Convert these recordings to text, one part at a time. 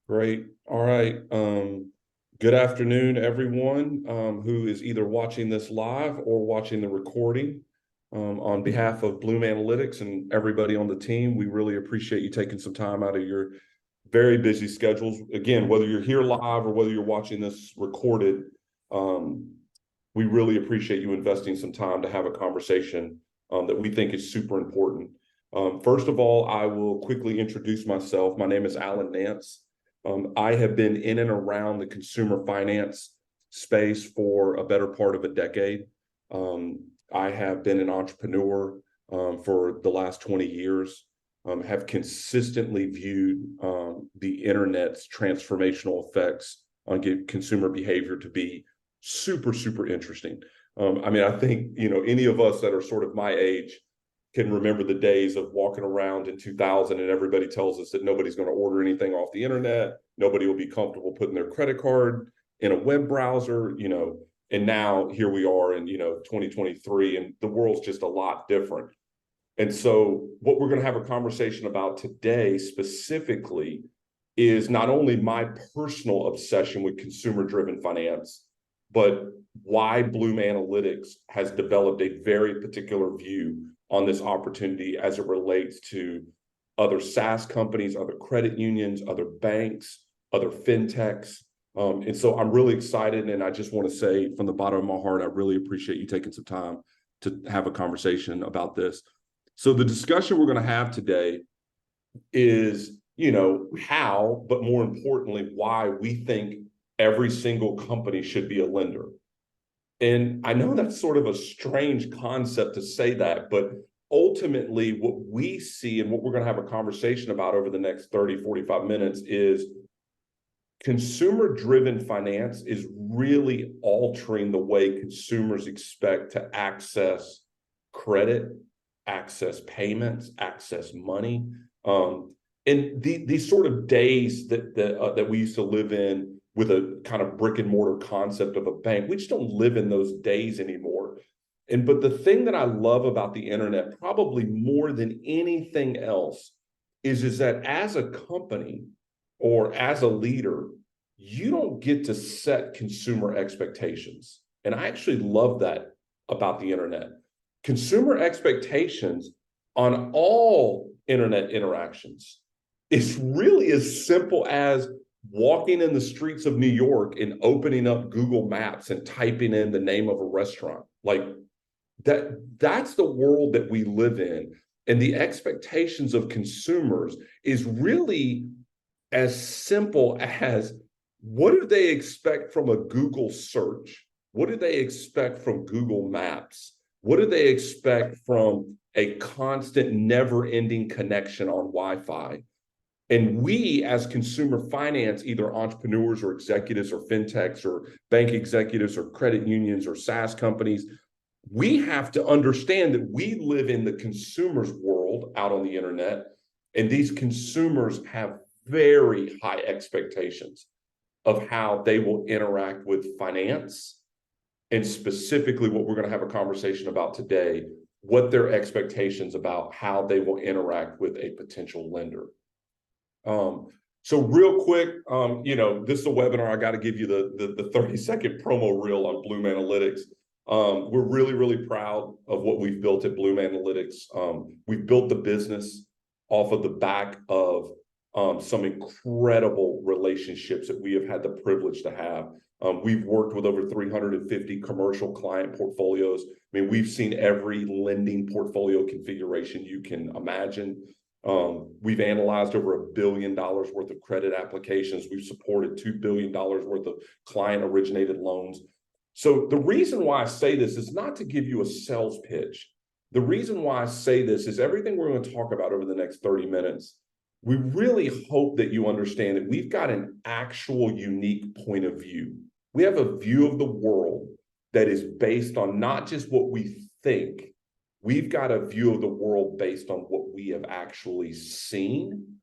Great. All right. Good afternoon, everyone who is either watching this live or watching the recording. On behalf of Bloom Analytics and everybody on the team, we really appreciate you taking some time out of your very busy schedules. Again, whether you're here live or whether you're watching this recorded, we really appreciate you investing some time to have a conversation that we think is super important. First of all, I will quickly introduce myself. My name is Alan Nance. I have been in and around the consumer finance space for a better part of a decade. I have been an entrepreneur for the last 20 years, have consistently viewed the internet's transformational effects on consumer behavior to be super, super interesting. I think, any of us that are sort of my age can remember the days of walking around in 2000 and everybody tells us that nobody's going to order anything off the internet. Nobody will be comfortable putting their credit card in a web browser, and now here we are in, 2023, and the world's just a lot different. And so what we're going to have a conversation about today specifically is not only my personal obsession with consumer-driven finance, but why Bloom Analytics has developed a very particular view on this opportunity as it relates to other SaaS companies, other credit unions, other banks, other fintechs. And so I'm really excited. And I just want to say from the bottom of my heart, I really appreciate you taking some time to have a conversation about this. So the discussion we're going to have today is, how, but more importantly, why we think every single company should be a lender. And I know that's sort of a strange concept to say that, but ultimately what we see and what we're going to have a conversation about over the next 30, 45 minutes is consumer-driven finance is really altering the way consumers expect to access credit, access payments, access money. And these sort of days that we used to live in with a kind of brick and mortar concept of a bank, we just don't live in those days anymore. But the thing that I love about the internet, probably more than anything else, is that as a company or as a leader, you don't get to set consumer expectations. And I actually love that about the internet. Consumer expectations on all internet interactions is really as simple as walking in the streets of New York and opening up Google Maps and typing in the name of a restaurant. Like that's the world that we live in. And the expectations of consumers is really as simple as, what do they expect from a Google search? What do they expect from Google Maps? What do they expect from a constant, never-ending connection on Wi-Fi? And we, as consumer finance, either entrepreneurs or executives or fintechs or bank executives or credit unions or SaaS companies, we have to understand that we live in the consumer's world out on the internet, and these consumers have very high expectations of how they will interact with finance, and specifically what we're going to have a conversation about today, what their expectations about how they will interact with a potential lender. So real quick, this is a webinar. I got to give you the 30-second promo reel on Bloom Analytics. We're really, really proud of what we've built at Bloom Analytics. We've built the business off of the back of some incredible relationships that we have had the privilege to have. We've worked with over 350 commercial client portfolios. We've seen every lending portfolio configuration you can imagine. We've analyzed over $1 billion worth of credit applications. We've supported $2 billion worth of client originated loans. So the reason why I say this is not to give you a sales pitch. The reason why I say this is everything we're going to talk about over the next 30 minutes. We really hope that you understand that we've got an actual unique point of view. We have a view of the world that is based on not just what we think. We've got a view of the world based on what we have actually seen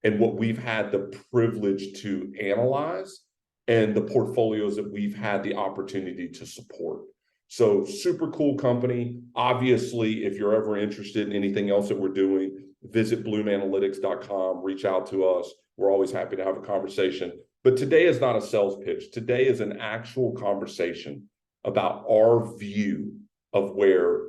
and what we've had the privilege to analyze and the portfolios that we've had the opportunity to support. So super cool company. Obviously, if you're ever interested in anything else that we're doing, visit bloomanalytics.com, reach out to us. We're always happy to have a conversation. But today is not a sales pitch. Today is an actual conversation about our view of where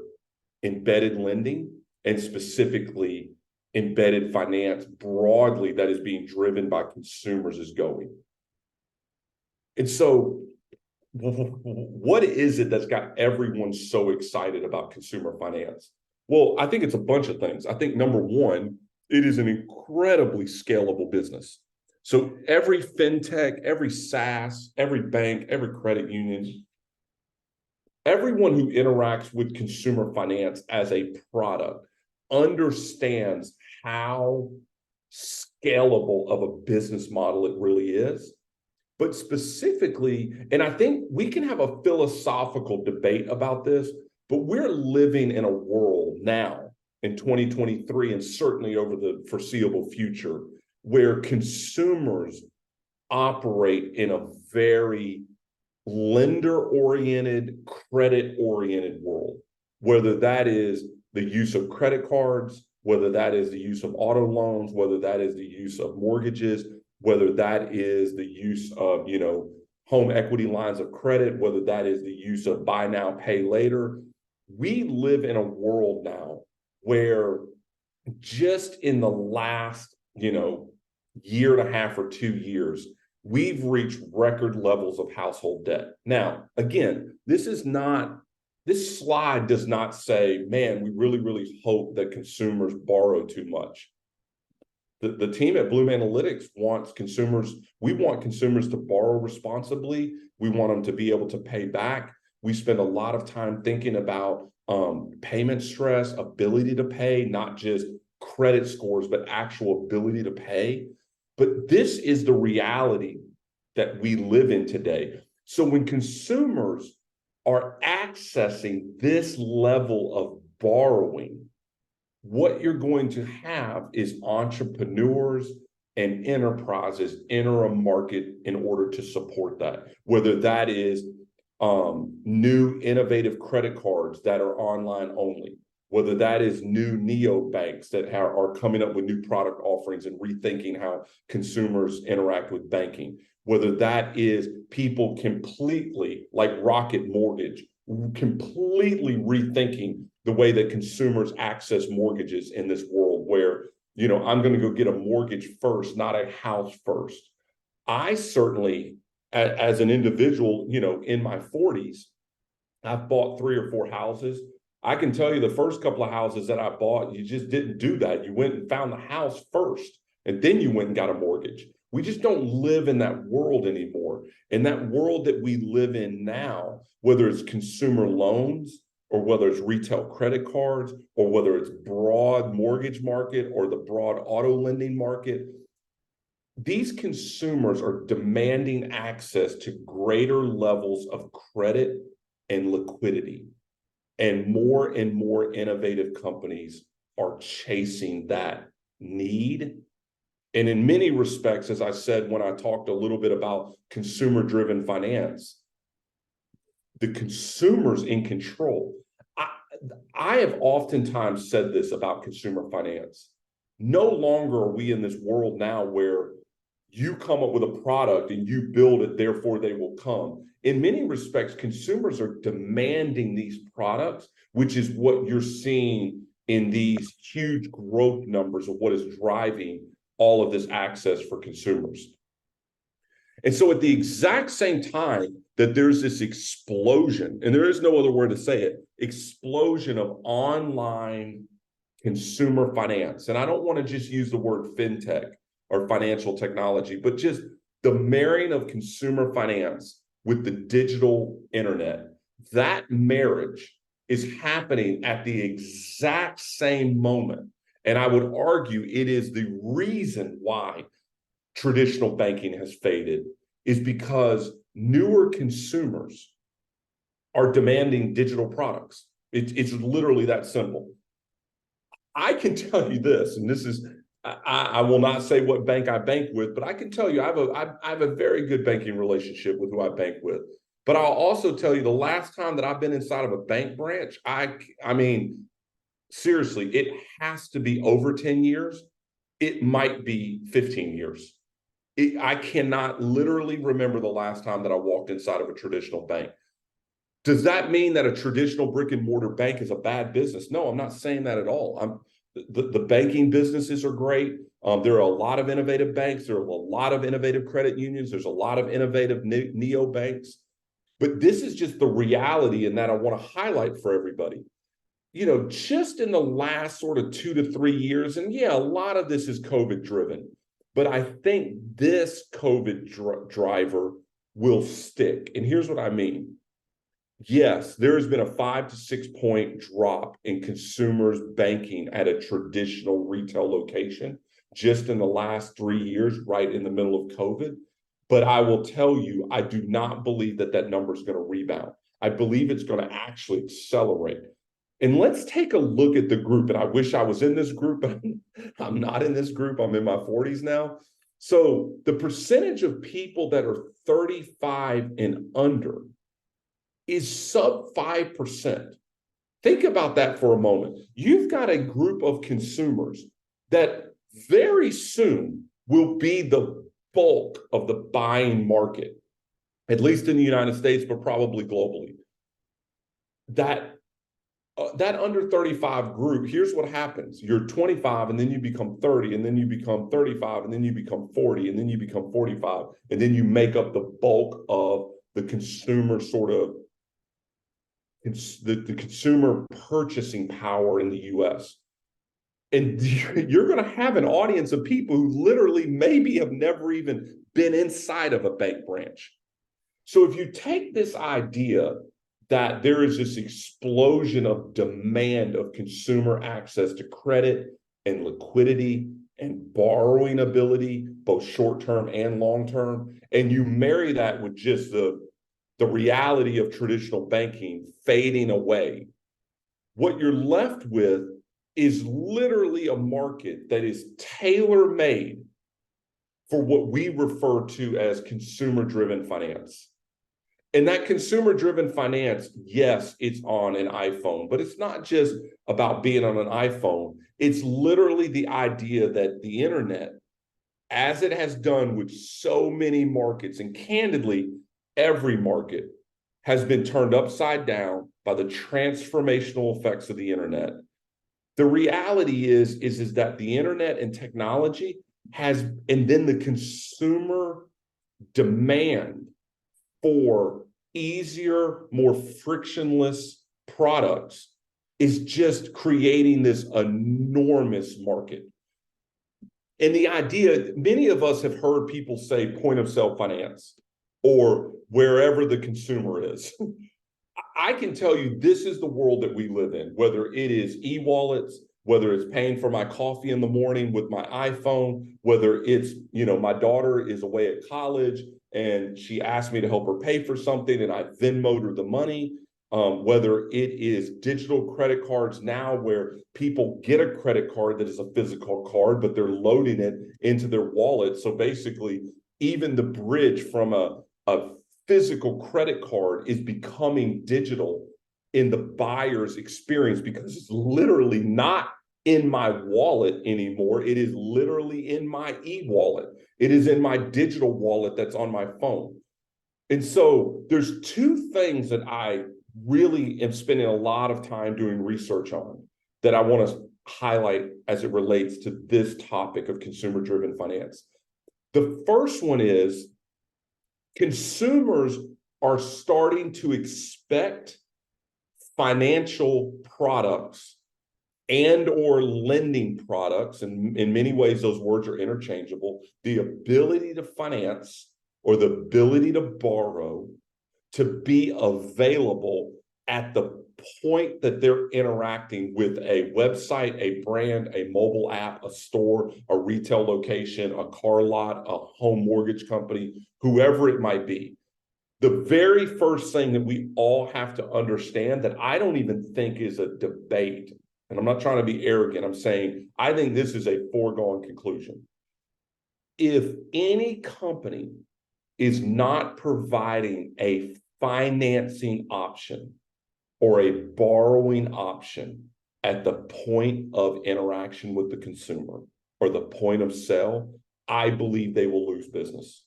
embedded lending and specifically embedded finance broadly that is being driven by consumers is going. And so what is it that's got everyone so excited about consumer finance? Well, I think it's a bunch of things. I think number one, it is an incredibly scalable business. So every fintech, every SaaS, every bank, every credit union, everyone who interacts with consumer finance as a product understands how scalable of a business model it really is. But specifically, and I think we can have a philosophical debate about this, but we're living in a world now in 2023 and certainly over the foreseeable future where consumers operate in a very lender-oriented, credit-oriented world, whether that is the use of credit cards, whether that is the use of auto loans, whether that is the use of mortgages, whether that is the use of, home equity lines of credit, whether that is the use of buy now, pay later. We live in a world now where just in the last, year and a half or 2 years, we've reached record levels of household debt. Now, again, this slide does not say, man, we really, really hope that consumers borrow too much. The team at Bloom Analytics wants consumers, we want consumers to borrow responsibly. We want them to be able to pay back. We spend a lot of time thinking about payment stress, ability to pay, not just credit scores, but actual ability to pay. But this is the reality that we live in today. So when consumers are accessing this level of borrowing, what you're going to have is entrepreneurs and enterprises enter a market in order to support that, whether that is new innovative credit cards that are online only, whether that is new neobanks that are coming up with new product offerings and rethinking how consumers interact with banking, whether that is people completely, like Rocket Mortgage, completely rethinking the way that consumers access mortgages in this world where, I'm going to go get a mortgage first, not a house first. I certainly, as an individual, in my 40s, I've bought 3 or 4 houses. I can tell you the first couple of houses that I bought, you just didn't do that. You went and found the house first, and then you went and got a mortgage. We just don't live in that world anymore. And that world that we live in now, whether it's consumer loans or whether it's retail credit cards or whether it's broad mortgage market or the broad auto lending market, these consumers are demanding access to greater levels of credit and liquidity. And more innovative companies are chasing that need. And in many respects, as I said when I talked a little bit about consumer-driven finance, the consumer's in control. I have oftentimes said this about consumer finance. No longer are we in this world now where you come up with a product and you build it, therefore they will come. In many respects, consumers are demanding these products, which is what you're seeing in these huge growth numbers of what is driving all of this access for consumers. And so at the exact same time that there's this explosion, and there is no other word to say it, explosion of online consumer finance. And I don't want to just use the word fintech or financial technology, but just the marrying of consumer finance with the digital internet. That marriage is happening at the exact same moment. And I would argue it is the reason why traditional banking has faded, is because newer consumers are demanding digital products. It's literally that simple. I can tell you this, and this is, I will not say what bank I bank with, but I can tell you I have a very good banking relationship with who I bank with. But I'll also tell you the last time that I've been inside of a bank branch, I mean, seriously, it has to be over 10 years. It might be 15 years. I cannot literally remember the last time that I walked inside of a traditional bank. Does that mean that a traditional brick and mortar bank is a bad business? No, I'm not saying that at all. The banking businesses are great. There are a lot of innovative banks. There are a lot of innovative credit unions. There's a lot of innovative neo banks. But this is just the reality, and that I want to highlight for everybody. Just in the last sort of 2 to 3 years, and yeah, a lot of this is COVID driven, but I think this COVID driver will stick. And here's what I mean. Yes, there has been a 5 to 6 point drop in consumers banking at a traditional retail location just in the last 3 years, right in the middle of COVID. But I will tell you, I do not believe that that number is going to rebound. I believe it's going to actually accelerate. And let's take a look at the group. And I wish I was in this group, but I'm not in this group. I'm in my 40s now. So the percentage of people that are 35 and under is sub 5%. Think about that for a moment. You've got a group of consumers that very soon will be the bulk of the buying market, at least in the United States, but probably globally. That under 35 group, here's what happens. You're 25 and then you become 30 and then you become 35 and then you become 40 and then you become 45 and then you make up the bulk of the consumer sort of the consumer purchasing power in the US. And you're going to have an audience of people who literally maybe have never even been inside of a bank branch. So if you take this idea that there is this explosion of demand of consumer access to credit and liquidity and borrowing ability, both short-term and long-term, and you marry that with just the reality of traditional banking fading away, what you're left with is literally a market that is tailor-made for what we refer to as consumer-driven finance. And that consumer-driven finance, yes, it's on an iPhone, but it's not just about being on an iPhone. It's literally the idea that the internet, as it has done with so many markets, and candidly, every market has been turned upside down by the transformational effects of the internet. The reality is that the internet and technology has, and then the consumer demand for easier, more frictionless products is just creating this enormous market. And the idea, many of us have heard people say point of sale finance or wherever the consumer is. I can tell you this is the world that we live in, whether it is e-wallets, whether it's paying for my coffee in the morning with my iPhone, whether it's, my daughter is away at college and she asked me to help her pay for something and I Venmoed her the money, whether it is digital credit cards now where people get a credit card that is a physical card, but they're loading it into their wallet. So basically, even the bridge from a physical credit card is becoming digital in the buyer's experience because it's literally not in my wallet anymore. It is literally in my e-wallet. It is in my digital wallet that's on my phone. And so there's two things that I really am spending a lot of time doing research on that I want to highlight as it relates to this topic of consumer-driven finance. The first one is consumers are starting to expect financial products and or lending products, and in many ways those words are interchangeable, the ability to finance or the ability to borrow to be available at the point that they're interacting with a website, a brand, a mobile app, a store, a retail location, a car lot, a home mortgage company, whoever it might be. The very first thing that we all have to understand that I don't even think is a debate, and I'm not trying to be arrogant, I'm saying I think this is a foregone conclusion. If any company is not providing a financing option or a borrowing option at the point of interaction with the consumer or the point of sale, I believe they will lose business.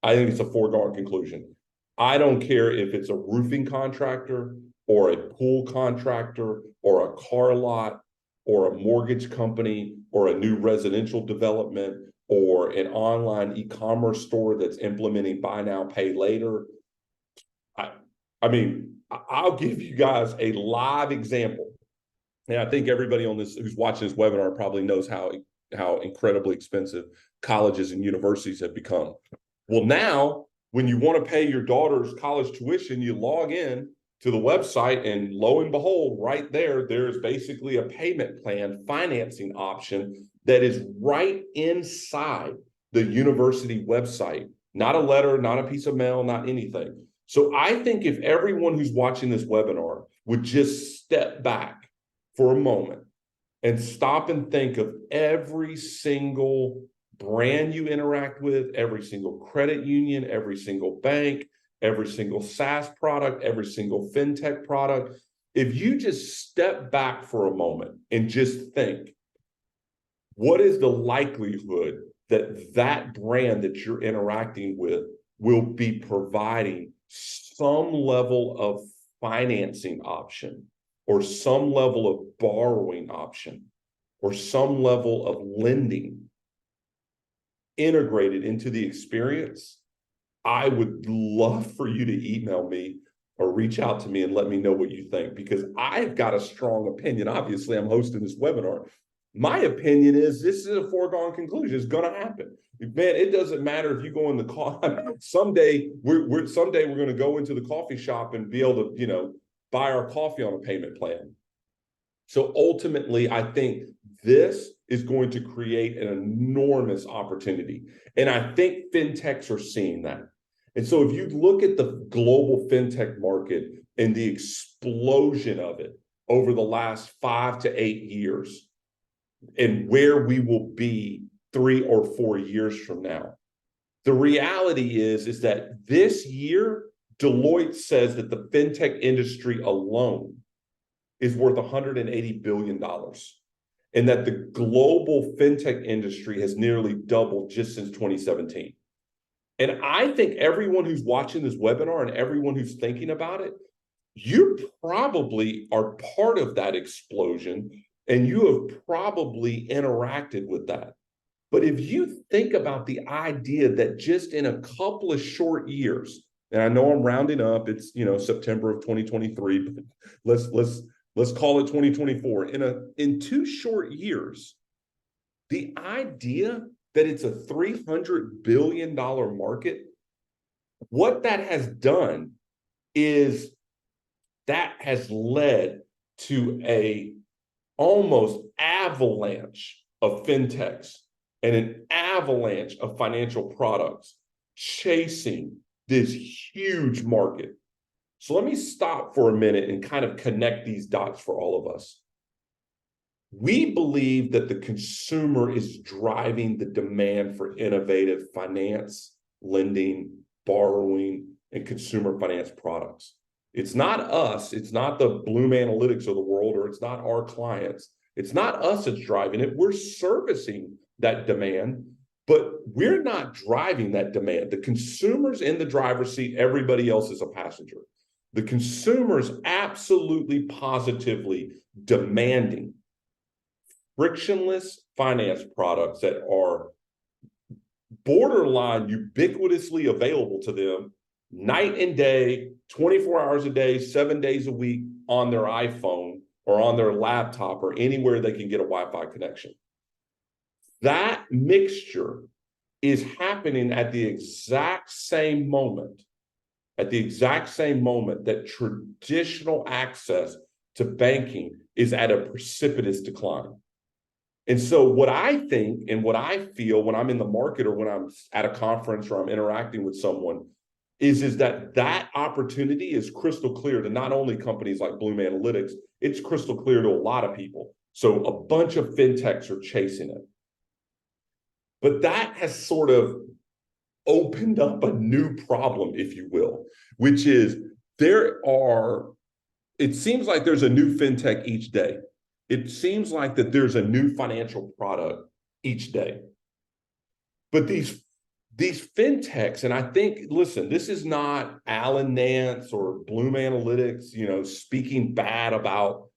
I think it's a foregone conclusion. I don't care if it's a roofing contractor or a pool contractor or a car lot or a mortgage company or a new residential development or an online e-commerce store that's implementing buy now, pay later. I mean, I'll give you guys a live example. And I think everybody on this who's watching this webinar probably knows how incredibly expensive colleges and universities have become. Well, now when you want to pay your daughter's college tuition, you log in to the website and lo and behold, right there, there's basically a payment plan financing option that is right inside the university website. Not a letter, not a piece of mail, not anything. So I think if everyone who's watching this webinar would just step back for a moment and stop and think of every single brand you interact with, every single credit union, every single bank, every single SaaS product, every single fintech product. If you just step back for a moment and just think, what is the likelihood that that brand that you're interacting with will be providing some level of financing option or some level of borrowing option or some level of lending integrated into the experience? I would love for you to email me or reach out to me and let me know what you think, because I've got a strong opinion. Obviously, I'm hosting this webinar. My opinion is this is a foregone conclusion. It's going to happen. Man, it doesn't matter if you go in the someday we're going to go into the coffee shop and be able to, buy our coffee on a payment plan. So ultimately, I think this is going to create an enormous opportunity. And I think fintechs are seeing that. And so if you look at the global fintech market and the explosion of it over the last 5 to 8 years and where we will be 3 or 4 years from now, the reality is that this year, Deloitte says that the fintech industry alone is worth $180 billion. And that the global fintech industry has nearly doubled just since 2017. And I think everyone who's watching this webinar and everyone who's thinking about it, you probably are part of that explosion and you have probably interacted with that. But if you think about the idea that just in a couple of short years, and I know I'm rounding up, it's September of 2023, but let's call it 2024. In 2 short years, the idea that it's a $300 billion market, what that has done is that has led to a almost avalanche of fintechs and an avalanche of financial products chasing this huge market. So let me stop for a minute and kind of connect these dots for all of us. We believe that the consumer is driving the demand for innovative finance, lending, borrowing, and consumer finance products. It's not us. It's not the Bloom Analytics of the world, or it's not our clients. It's not us that's driving it. We're servicing that demand, but we're not driving that demand. The consumer's in the driver's seat. Everybody else is a passenger. The consumer's absolutely positively demanding frictionless finance products that are borderline ubiquitously available to them night and day, 24 hours a day, 7 days a week on their iPhone or on their laptop or anywhere they can get a Wi-Fi connection. That mixture is happening at the exact same moment that traditional access to banking is at a precipitous decline. And so what I think and what I feel when I'm in the market or when I'm at a conference or I'm interacting with someone is that opportunity is crystal clear to not only companies like Bloom Analytics, it's crystal clear to a lot of people. So a bunch of fintechs are chasing it. But that has sort of opened up a new problem, if you will, which is it seems like there's a new fintech each day. It seems like that there's a new financial product each day. But these fintechs, and I think, listen, this is not Alan Nance or Bloom Analytics, speaking bad about,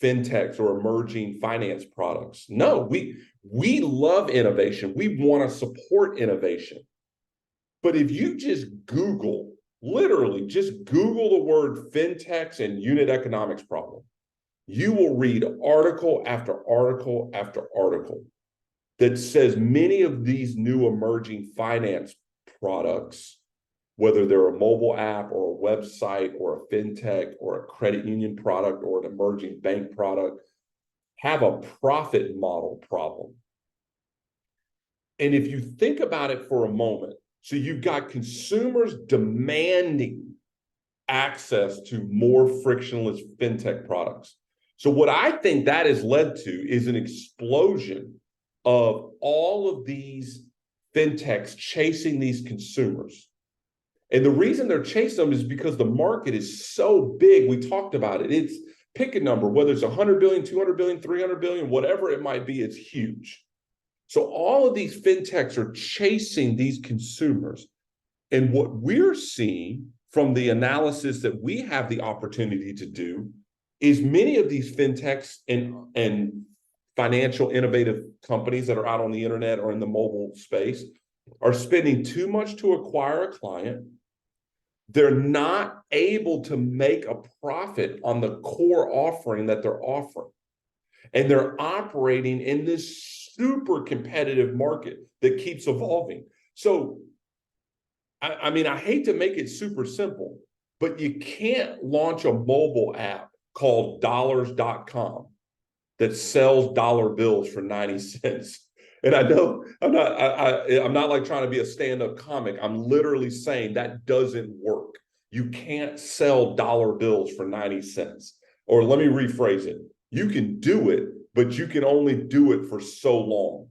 fintechs or emerging finance products. No, we love innovation. We want to support innovation. But if you just literally just Google the word fintechs and unit economics problem, you will read article after article after article that says many of these new emerging finance products, whether they're a mobile app or a website or a fintech or a credit union product or an emerging bank product, have a profit model problem. And if you think about it for a moment, so you've got consumers demanding access to more frictionless fintech products. So what I think that has led to is an explosion of all of these fintechs chasing these consumers. And the reason they're chasing them is because the market is so big. We talked about it. It's pick a number, whether it's 100 billion, 200 billion, 300 billion, whatever it might be, it's huge. So all of these fintechs are chasing these consumers. And what we're seeing from the analysis that we have the opportunity to do is many of these fintechs and financial innovative companies that are out on the internet or in the mobile space are spending too much to acquire a client. They're not able to make a profit on the core offering that they're offering. And they're operating in this super competitive market that keeps evolving. So, I mean, I hate to make it super simple, but you can't launch a mobile app called dollars.com that sells dollar bills for 90 cents. And I know I'm not like trying to be a stand-up comic. I'm literally saying that doesn't work. You can't sell dollar bills for 90 cents. Or let me rephrase it. You can do it, but you can only do it for so long.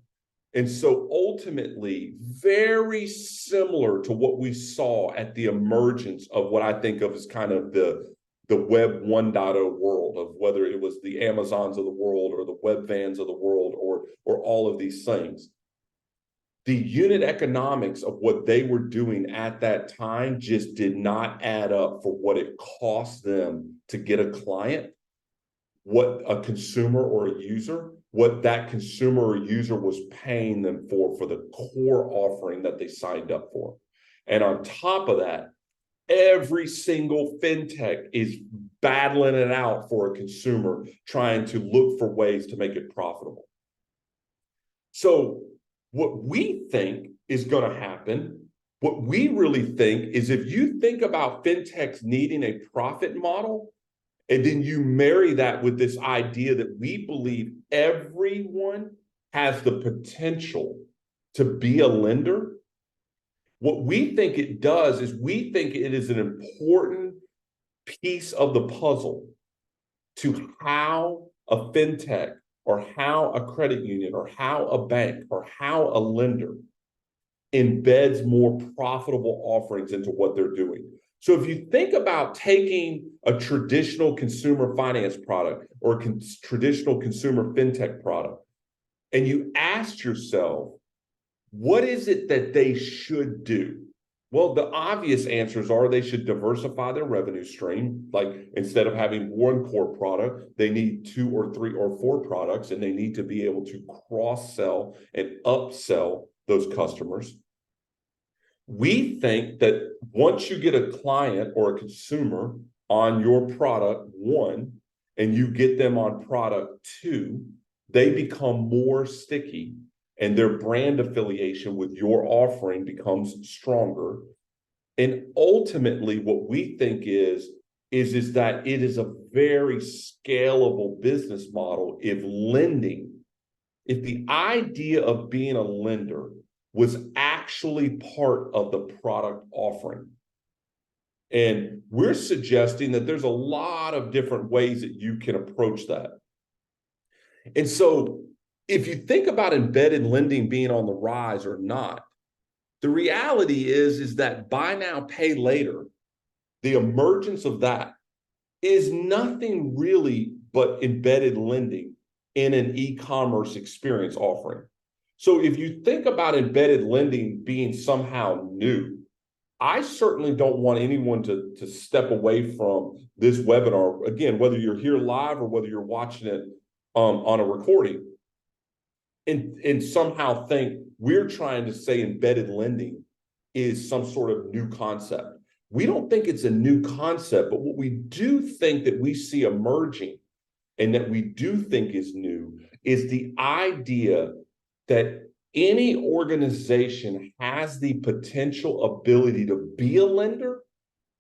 And so ultimately, very similar to what we saw at the emergence of what I think of as kind of the Web 1.0 world, of whether it was the Amazons of the world or the web vans of the world or all of these things. The unit economics of what they were doing at that time just did not add up for what it cost them to get a client, what a consumer or a user, what that consumer or user was paying them for the core offering that they signed up for. And on top of that, every single fintech is battling it out for a consumer, trying to look for ways to make it profitable. So what we think is going to happen, what we really think is, if you think about fintechs needing a profit model, and then you marry that with this idea that we believe everyone has the potential to be a lender, what we think it does is we think it is an important piece of the puzzle to how a fintech or how a credit union or how a bank or how a lender embeds more profitable offerings into what they're doing. So if you think about taking a traditional consumer finance product or a traditional consumer fintech product, and you ask yourself, what is it that they should do? Well, the obvious answers are they should diversify their revenue stream. Like, instead of having one core product, they need 2 or 3 or 4 products, and they need to be able to cross-sell and upsell those customers. We think that once you get a client or a consumer on your product 1, and you get them on product 2, they become more sticky, and their brand affiliation with your offering becomes stronger. And ultimately, what we think is that it is a very scalable business model if the idea of being a lender was actually part of the product offering. And we're suggesting that there's a lot of different ways that you can approach that. And so if you think about embedded lending being on the rise or not, The reality is that buy now, pay later, the emergence of that is nothing really but embedded lending in an e-commerce experience offering. So if you think about embedded lending being somehow new, I certainly don't want anyone to step away from this webinar. Again, whether you're here live or whether you're watching it on a recording, and somehow think we're trying to say embedded lending is some sort of new concept. We don't think it's a new concept, but what we do think that we see emerging and that we do think is new is the idea that any organization has the potential ability to be a lender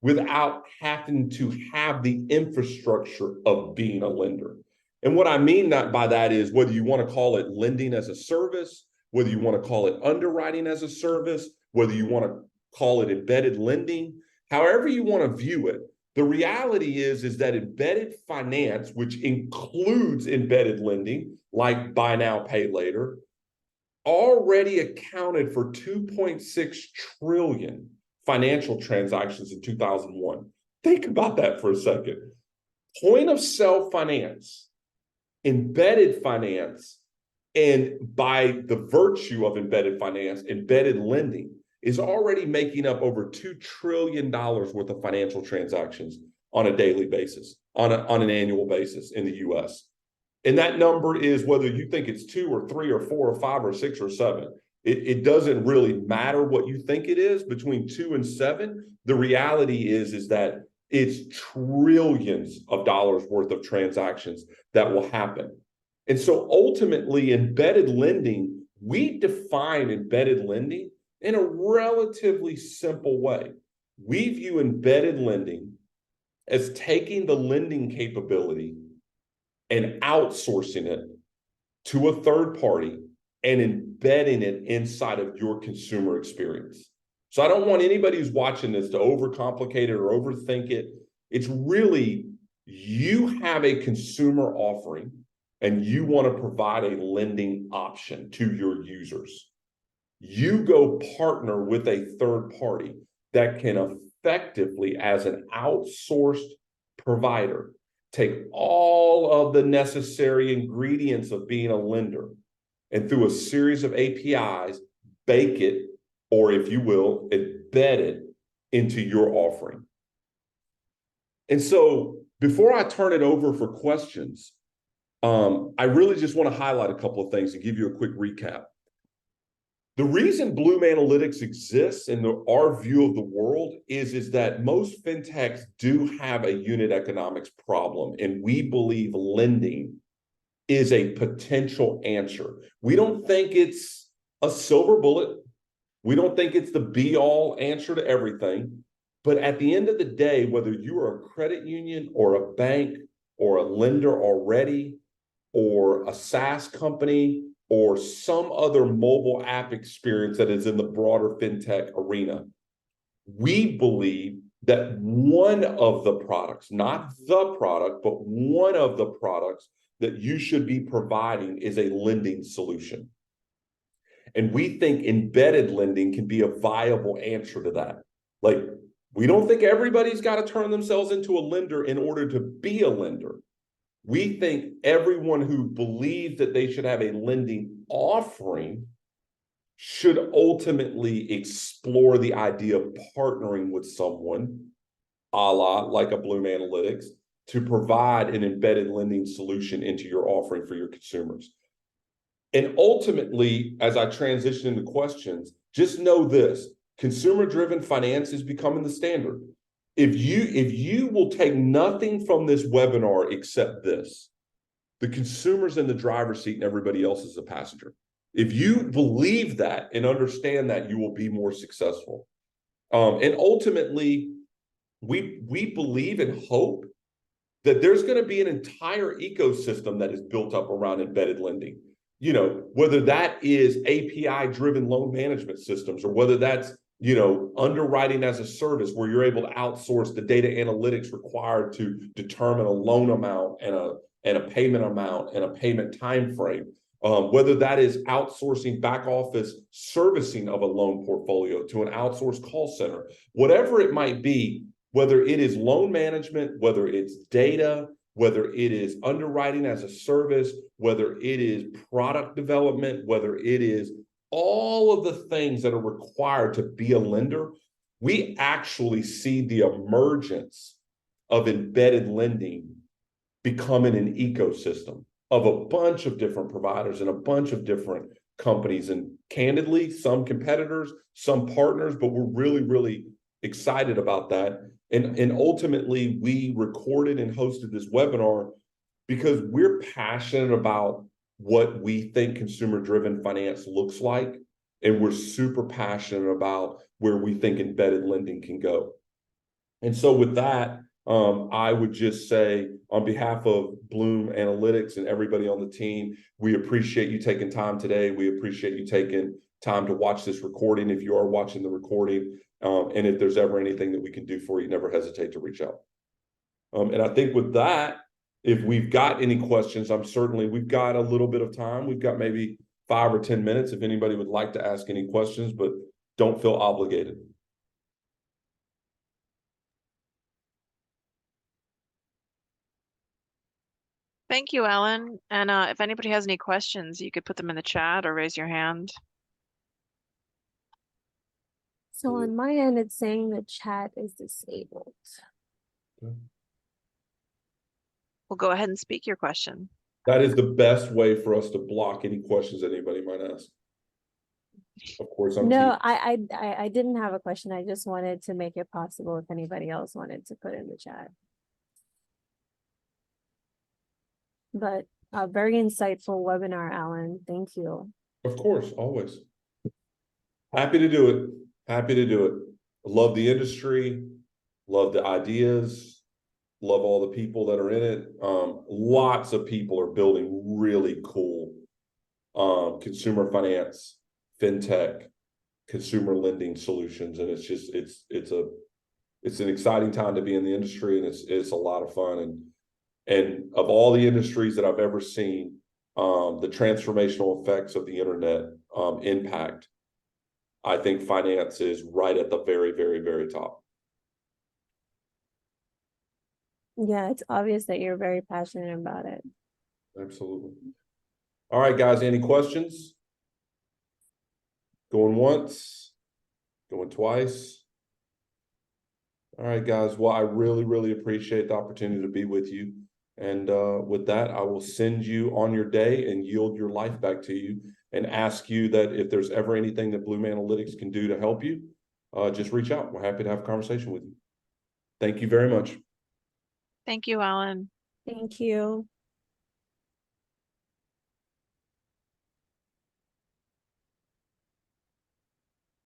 without having to have the infrastructure of being a lender. And what I mean by that is whether you want to call it lending as a service, whether you want to call it underwriting as a service, whether you want to call it embedded lending, however you want to view it, the reality is that embedded finance, which includes embedded lending, like buy now, pay later, already accounted for 2.6 trillion financial transactions in 2001. Think about that for a second. Point of sale finance, embedded finance, and by the virtue of embedded finance, embedded lending is already making up over $2 trillion worth of financial transactions on a daily basis, on an annual basis in the US. And that number is whether you think it's 2 or 3 or 4 or 5 or 6 or 7. It doesn't really matter what you think it is between 2 and 7. The reality is that it's trillions of dollars worth of transactions that will happen. And so ultimately, embedded lending, we define embedded lending in a relatively simple way. We view embedded lending as taking the lending capability and outsourcing it to a third party and embedding it inside of your consumer experience. So I don't want anybody who's watching this to overcomplicate it or overthink it. It's really, you have a consumer offering and you want to provide a lending option to your users. You go partner with a third party that can effectively, as an outsourced provider, take all of the necessary ingredients of being a lender and through a series of APIs, bake it, or if you will, embed it into your offering. And so before I turn it over for questions, I really just want to highlight a couple of things and give you a quick recap. The reason Bloom Analytics exists in our view of the world is that most fintechs do have a unit economics problem, and we believe lending is a potential answer. We don't think it's a silver bullet. We don't think it's the be-all answer to everything. But at the end of the day, whether you are a credit union or a bank or a lender already, or a SaaS company, or some other mobile app experience that is in the broader fintech arena, we believe that one of the products, not the product, but one of the products that you should be providing is a lending solution. And we think embedded lending can be a viable answer to that. Like, we don't think everybody's got to turn themselves into a lender in order to be a lender. We think everyone who believes that they should have a lending offering should ultimately explore the idea of partnering with someone, a la like a Bloom Analytics, to provide an embedded lending solution into your offering for your consumers. And ultimately, as I transition into questions, just know this: consumer-driven finance is becoming the standard. If you will take nothing from this webinar except this, the consumer's in the driver's seat and everybody else is a passenger. If you believe that and understand that, you will be more successful. And ultimately, we believe and hope that there's going to be an entire ecosystem that is built up around embedded lending. You know, whether that is API-driven loan management systems, or whether that's, you know, underwriting as a service where you're able to outsource the data analytics required to determine a loan amount and a payment amount and a payment time frame, whether that is outsourcing back office servicing of a loan portfolio to an outsourced call center, whatever it might be, whether it is loan management, whether it's data, whether it is underwriting as a service, whether it is product development, whether it is all of the things that are required to be a lender, we actually see the emergence of embedded lending becoming an ecosystem of a bunch of different providers and a bunch of different companies. And candidly, some competitors, some partners, but we're really, really excited about that. And ultimately, we recorded and hosted this webinar because we're passionate about what we think consumer-driven finance looks like. And we're super passionate about where we think embedded lending can go. And so with that, I would just say on behalf of Bloom Analytics and everybody on the team, we appreciate you taking time today. We appreciate you taking time to watch this recording if you are watching the recording. And if there's ever anything that we can do for you, never hesitate to reach out. And I think with that, if we've got any questions, we've got a little bit of time. We've got maybe 5 or 10 minutes if anybody would like to ask any questions, but don't feel obligated. Thank you, Alan. And if anybody has any questions, you could put them in the chat or raise your hand. So on my end, it's saying the chat is disabled. Okay. We'll go ahead and speak your question. That is the best way for us to block any questions that anybody might ask. Of course, No, I didn't have a question. I just wanted to make it possible if anybody else wanted to put in the chat. But a very insightful webinar, Alan. Thank you. Of course, always. Happy to do it. Happy to do it. Love the industry, love the ideas, love all the people that are in it. Lots of people are building really cool consumer finance, fintech, consumer lending solutions, and it's an exciting time to be in the industry, and it's a lot of fun. And of all the industries that I've ever seen, the transformational effects of the internet impact, I think finance is right at the very, very, very top. Yeah, it's obvious that you're very passionate about it. Absolutely. All right, guys, any questions? Going once, going twice. All right, guys. Well, I really, really appreciate the opportunity to be with you. And with that, I will send you on your day and yield your life back to you and ask you that if there's ever anything that Bloom Analytics can do to help you, just reach out. We're happy to have a conversation with you. Thank you very much. Thank you, Alan. Thank you.